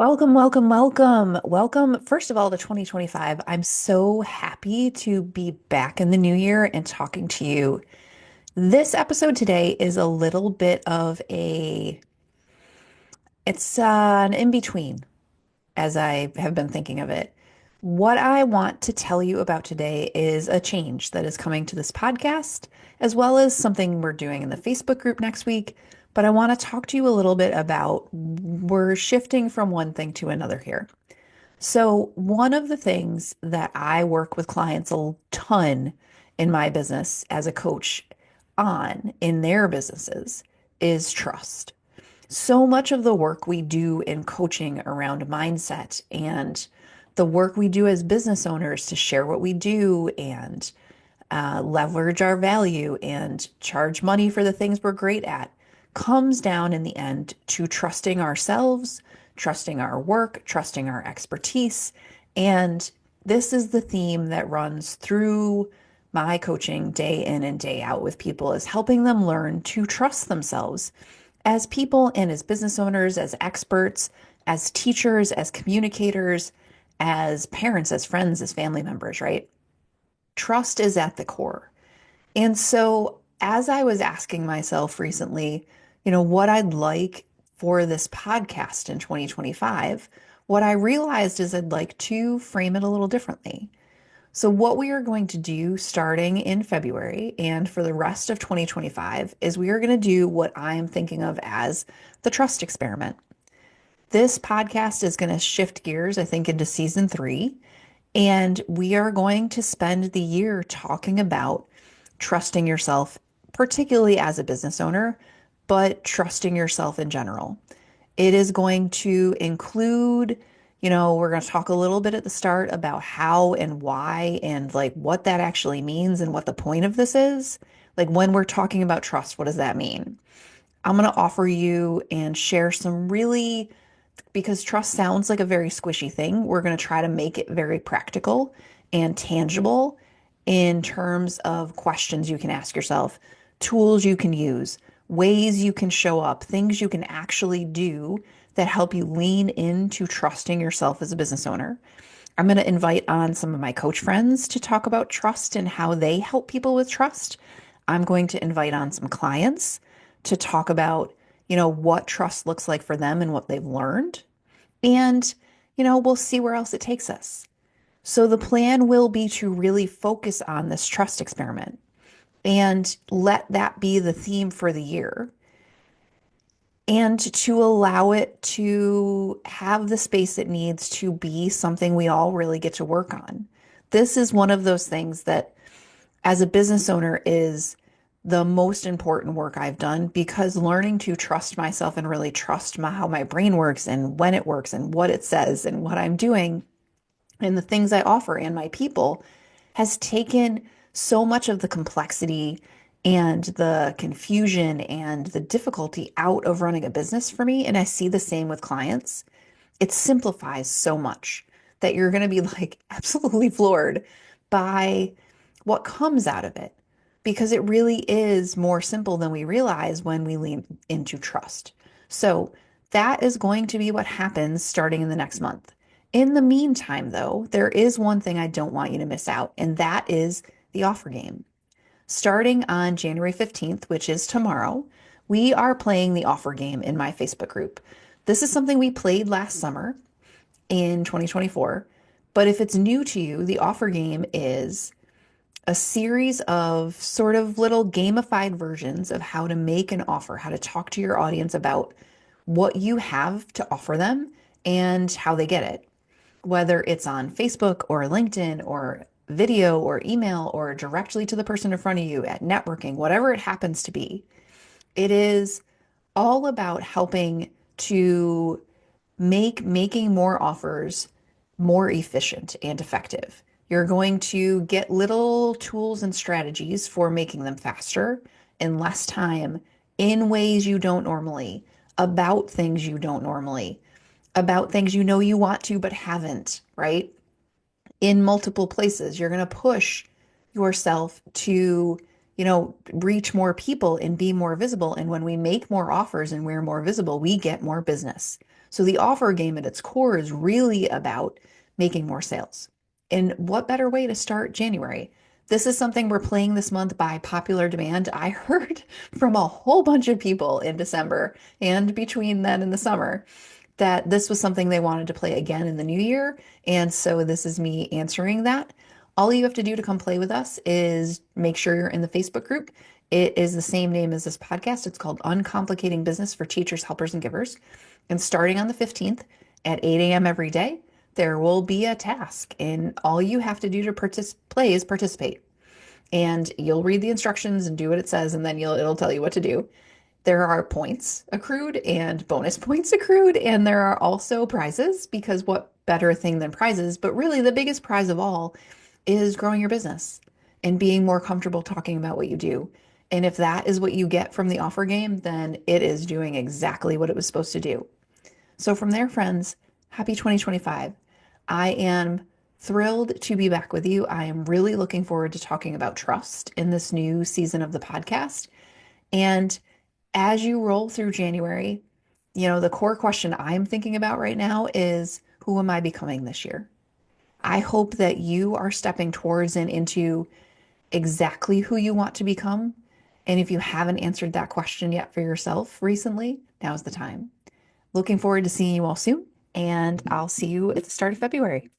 Welcome, welcome, welcome. Welcome, first of all, to 2025. I'm so happy to be back in the new year and talking to you. This episode today is a little bit of it's an in-between, as I have been thinking of it. What I want to tell you about today is a change that is coming to this podcast, as well as something we're doing in the Facebook group next week. But I want to talk to you a little bit about we're shifting from one thing to another here. So, one of the things that I work with clients a ton in my business as a coach on in their businesses is trust. So much of the work we do in coaching around mindset and the work we do as business owners to share what we do and leverage our value and charge money for the things we're great at comes down in the end to trusting ourselves, trusting our work, trusting our expertise. And this is the theme that runs through my coaching day in and day out with people is helping them learn to trust themselves as people and as business owners, as experts, as teachers, as communicators, as parents, as friends, as family members, right? Trust is at the core. And so, as I was asking myself recently, what I'd like for this podcast in 2025, what I realized is I'd like to frame it a little differently. So, what we are going to do starting in February and for the rest of 2025 is we are going to do what I am thinking of as the trust experiment. This podcast is going to shift gears, I think, into season three. And we are going to spend the year talking about trusting yourself, particularly as a business owner, but trusting yourself in general. It is going to include, we're going to talk a little bit at the start about how and why and like what that actually means and what the point of this is. Like when we're talking about trust, what does that mean? I'm going to offer you and share some really, because trust sounds like a very squishy thing, we're going to try to make it very practical and tangible in terms of questions you can ask yourself, tools you can use, ways you can show up, things you can actually do that help you lean into trusting yourself as a business owner. I'm going to invite on some of my coach friends to talk about trust and how they help people with trust. I'm going to invite on some clients to talk about, what trust looks like for them and what they've learned. And, we'll see where else it takes us. So the plan will be to really focus on this trust experiment and let that be the theme for the year and to allow it to have the space it needs to be something we all really get to work on. This is one of those things that as a business owner is the most important work I've done because learning to trust myself and really trust how my brain works and when it works and what it says and what I'm doing and the things I offer and my people has taken so much of the complexity and the confusion and the difficulty out of running a business for me. And I see the same with clients. It simplifies so much that you're going to be like absolutely floored by what comes out of it because it really is more simple than we realize when we lean into trust. So that is going to be what happens starting in the next month. In the meantime, though, there is one thing I don't want you to miss out, and that is the offer game. Starting on January 15th, which is tomorrow, we are playing the offer game in my Facebook group. This is something we played last summer in 2024. But if it's new to you, the offer game is a series of sort of little gamified versions of how to make an offer, how to talk to your audience about what you have to offer them and how they get it, whether it's on Facebook or LinkedIn or video or email or directly to the person in front of you at networking, whatever it happens to be. It is all about helping to making more offers more efficient and effective. You're going to get little tools and strategies for making them faster in less time in ways you don't normally, about things you don't normally, about things you know you want to but haven't, right? In multiple places. You're going to push yourself to, reach more people and be more visible. And when we make more offers and we're more visible, we get more business. So the offer game at its core is really about making more sales. And what better way to start January? This is something we're playing this month by popular demand. I heard from a whole bunch of people in December and between then and the summer that this was something they wanted to play again in the new year. And so this is me answering that. All you have to do to come play with us is make sure you're in the Facebook group. It is the same name as this podcast. It's called Uncomplicating Business for Teachers, Helpers, and Givers. And starting on the 15th at 8 a.m. every day, there will be a task. And all you have to do to play is participate. And you'll read the instructions and do what it says, and then it'll tell you what to do. There are points accrued and bonus points accrued, and there are also prizes because what better thing than prizes? But really, the biggest prize of all is growing your business and being more comfortable talking about what you do. And if that is what you get from the offer game, then it is doing exactly what it was supposed to do. So, from there, friends, happy 2025. I am thrilled to be back with you. I am really looking forward to talking about trust in this new season of the podcast. And as you roll through January, the core question I'm thinking about right now is who am I becoming this year? I hope that you are stepping towards and into exactly who you want to become. And if you haven't answered that question yet for yourself recently, now's the time. Looking forward to seeing you all soon, and I'll see you at the start of February.